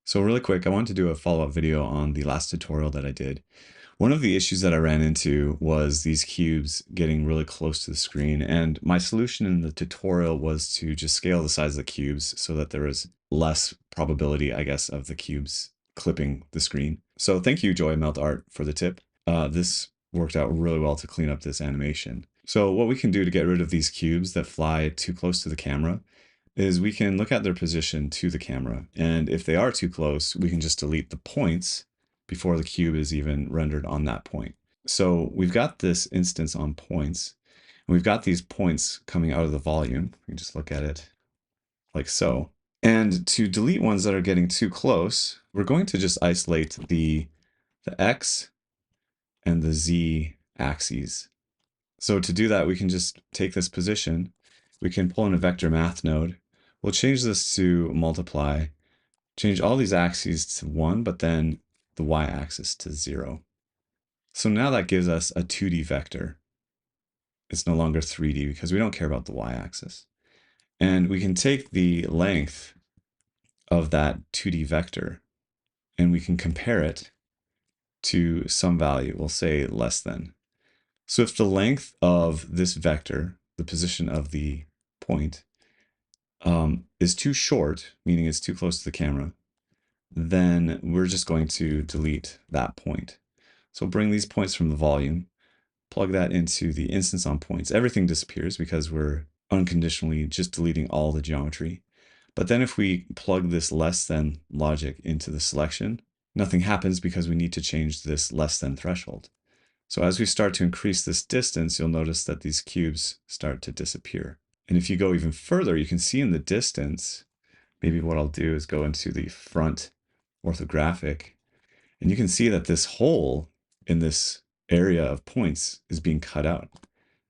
So really quick, I wanted to do a follow-up video on the last tutorial that I did. One of the issues that I ran into was these cubes getting really close to the screen, and my solution in the tutorial was to just scale the size of the cubes so that there was less probability, I guess, of the cubes clipping the screen. So thank you, Joy Melt Art, for the tip. This worked out really well to clean up this animation. So what we can do to get rid of these cubes that fly too close to the camera is we can look at their position to the camera. And if they are too close, we can just delete the points before the cube is even rendered on that point. So we've got this instance on points, and we've got these points coming out of the volume. We can just look at it like so. And to delete ones that are getting too close, we're going to just isolate the X and the Z axes. So to do that, we can just take this position, we can pull in a vector math node. We'll change this to multiply, change all these axes to 1, but then the y-axis to 0. So now that gives us a 2D vector. It's no longer 3D because we don't care about the y-axis. And we can take the length of that 2D vector and we can compare it to some value. We'll say less than. So if the length of this vector, the position of the point, is too short, meaning it's too close to the camera, then we're just going to delete that point. So bring these points from the volume, plug that into the instance on points. Everything disappears because we're unconditionally just deleting all the geometry. But then if we plug this less than logic into the selection, nothing happens because we need to change this less than threshold. So as we start to increase this distance, you'll notice that these cubes start to disappear. And if you go even further, you can see in the distance, maybe what I'll do is go into the front orthographic, and you can see that this hole in this area of points is being cut out.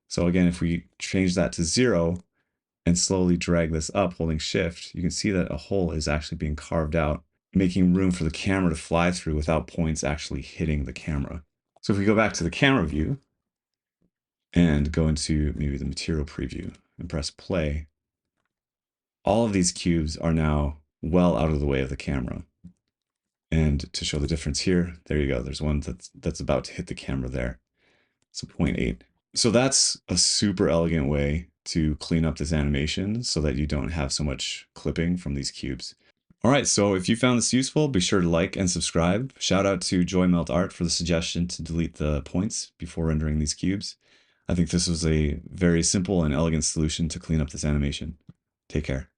So again, if we change that to 0 and slowly drag this up holding shift, you can see that a hole is actually being carved out, making room for the camera to fly through without points actually hitting the camera. So if we go back to the camera view and go into maybe the material preview and press play, all of these cubes are now well out of the way of the camera. And to show the difference here, there you go. There's one that's about to hit the camera there. So 0.8. So that's a super elegant way to clean up this animation so that you don't have so much clipping from these cubes. All right, so if you found this useful, be sure to like and subscribe. Shout out to Joy Melt Art for the suggestion to delete the points before rendering these cubes. I think this was a very simple and elegant solution to clean up this animation. Take care.